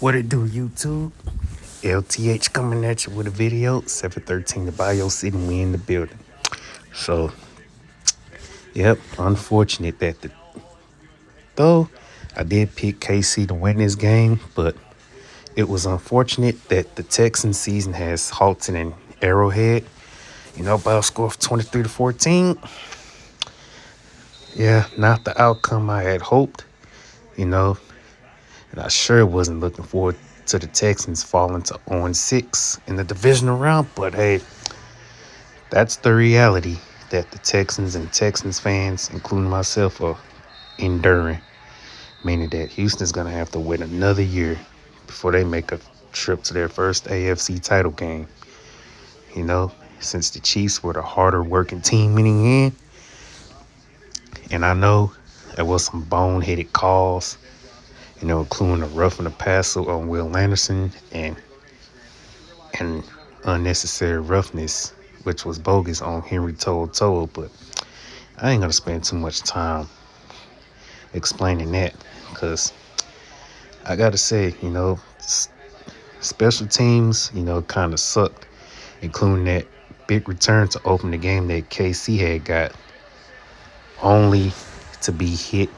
What it do, YouTube? LTH coming at you with a video. 713 the Bio City, we in the building. So, yep, unfortunate that though I did pick KC to win this game, but it was unfortunate that the Texans season has halted in Arrowhead. By a score of 23-14. Yeah, not the outcome I had hoped, and I sure wasn't looking forward to the Texans falling to 0-6 in the divisional round. But hey, that's the reality that the Texans and Texans fans, including myself, are enduring. Meaning that Houston's going to have to wait another year before they make a trip to their first AFC title game. Since the Chiefs were the harder working team in the end. And I know there was some boneheaded calls, including a roughing the passer on Will Anderson and unnecessary roughness, which was bogus on Henry To'o. But I ain't going to spend too much time explaining that because I got to say, special teams, kind of sucked, including that big return to open the game that KC had got, only to be hit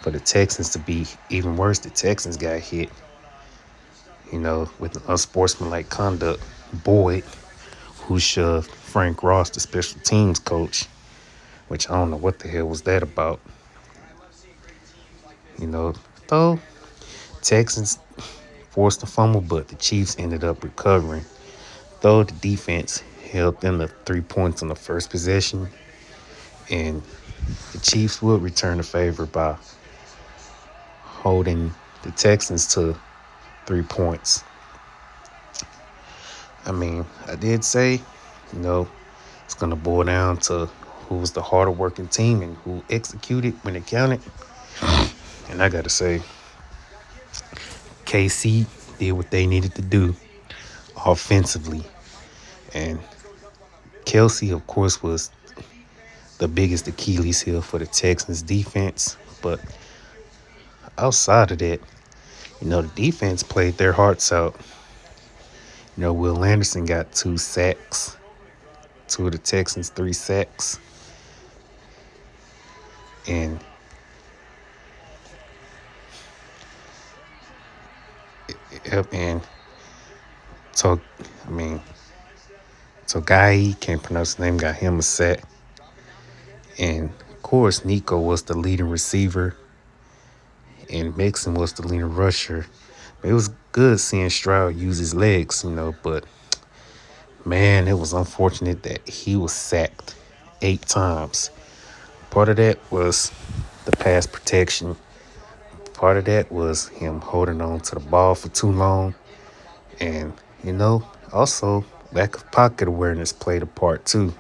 for the Texans to be even worse. The Texans got hit, with unsportsmanlike conduct. Boyd, who shoved Frank Ross, the special teams coach, which I don't know what the hell was that about. Though Texans forced a fumble, but the Chiefs ended up recovering. Though the defense held them to 3 points on the first possession, and the Chiefs would return the favor by holding the Texans to 3 points. I did say, it's going to boil down to who was the harder working team and who executed when it counted. And I got to say, KC did what they needed to do offensively. And Kelsey, of course, was the biggest Achilles heel for the Texans defense. But outside of that, the defense played their hearts out. Will Anderson got 2 sacks. 2 of the Texans, 3 sacks. And so Guy, can't pronounce his name, got him a sack. And of course, Nico was the leading receiver, and Mixon was the leading rusher. It was good seeing Stroud use his legs, but man, it was unfortunate that he was sacked 8 times. Part of that was the pass protection. Part of that was him holding on to the ball for too long. And, also lack of pocket awareness played a part too.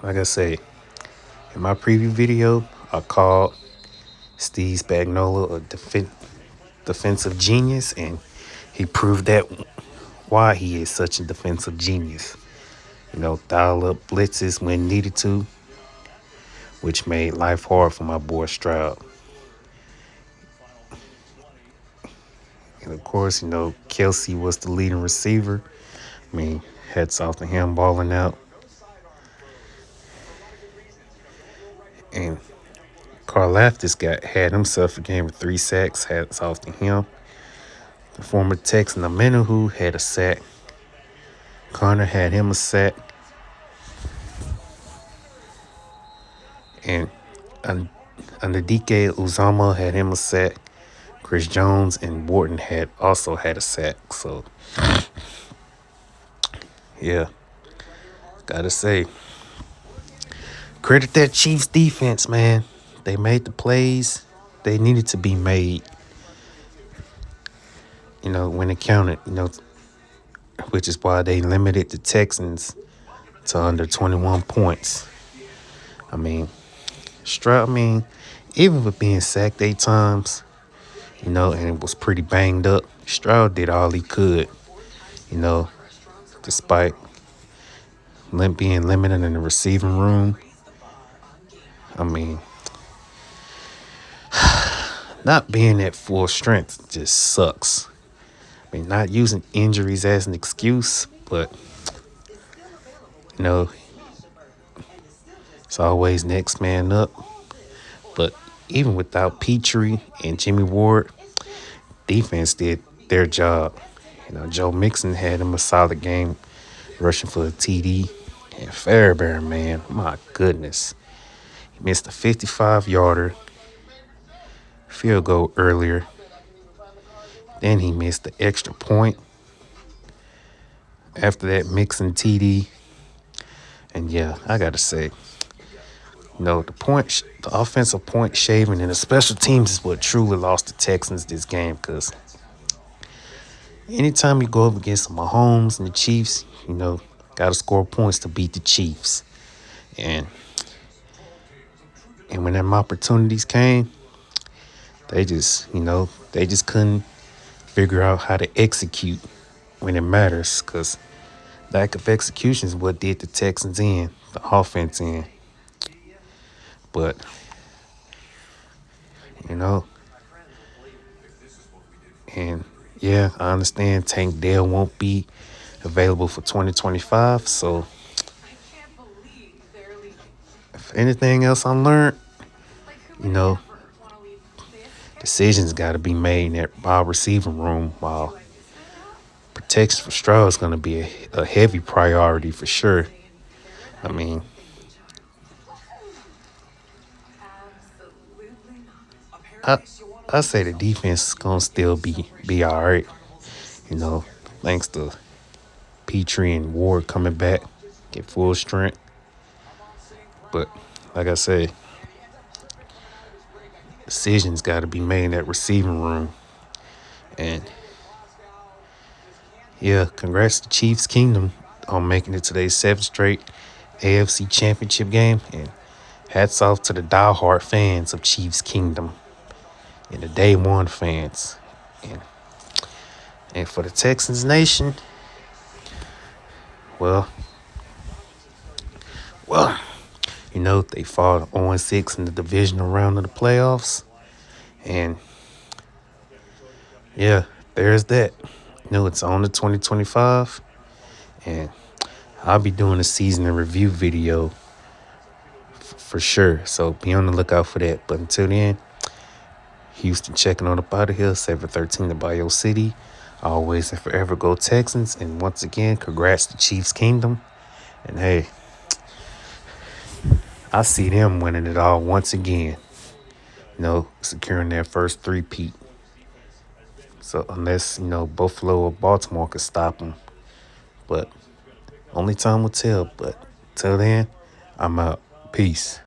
Like I say, in my preview video, I called Steve Spagnuolo a defensive genius, and he proved that why he is such a defensive genius. Dial up blitzes when needed to, which made life hard for my boy Stroud. And of course, Kelsey was the leading receiver. Hats off to him balling out. And Karlaftis had himself a game with 3 sacks. Hats off to him. The former Texan Amenahu had a sack. Connor had him a sack. And Anadike Uzama had him a sack. Chris Jones and Wharton also had a sack. So, yeah, gotta say, credit that Chiefs defense, man. They made the plays they needed to be made, when it counted, which is why they limited the Texans to under 21 points. Stroud, even with being sacked 8 times, and it was pretty banged up, Stroud did all he could, despite being limited in the receiving room. not being at full strength just sucks. I mean, not using injuries as an excuse, but you know, it's always next man up. But even without Petrie and Jimmy Ward, defense did their job. Joe Mixon had him a solid game, rushing for a TD. And Fairbairn, man, my goodness. He missed a 55-yarder, field goal earlier. Then he missed the extra point. After that, Mixon TD. And yeah, I got to say, the offensive point shaving and the special teams is what truly lost the Texans this game. Because anytime you go up against the Mahomes and the Chiefs, got to score points to beat the Chiefs. And when them opportunities came, they just couldn't figure out how to execute when it matters. Because lack of execution is what did the Texans in, the offense in. But, and yeah, I understand Tank Dell won't be available for 2025. So, if anything else I learned, decisions got to be made in that wide receiver room, while protection for Stroud is going to be a heavy priority for sure. I mean, I say the defense is going to still be all right, thanks to Petrie and Ward coming back, get full strength. But like I said, decisions got to be made in that receiving room. And yeah, congrats to Chiefs Kingdom on making it to their 7th straight AFC Championship game. And hats off to the diehard fans of Chiefs Kingdom and the Day One fans. And for the Texans Nation, well, they fought 0-6 in the divisional round of the playoffs. And yeah, there's that. It's on to 2025. And I'll be doing a season in review video for sure. So be on the lookout for that. But until then, Houston checking on up out of here. 713 to Bayou City. Always and forever go Texans. And once again, congrats to Chiefs Kingdom. And hey, I see them winning it all once again. Securing their first three-peat. So unless, Buffalo or Baltimore could stop them. But only time will tell. But till then, I'm out. Peace.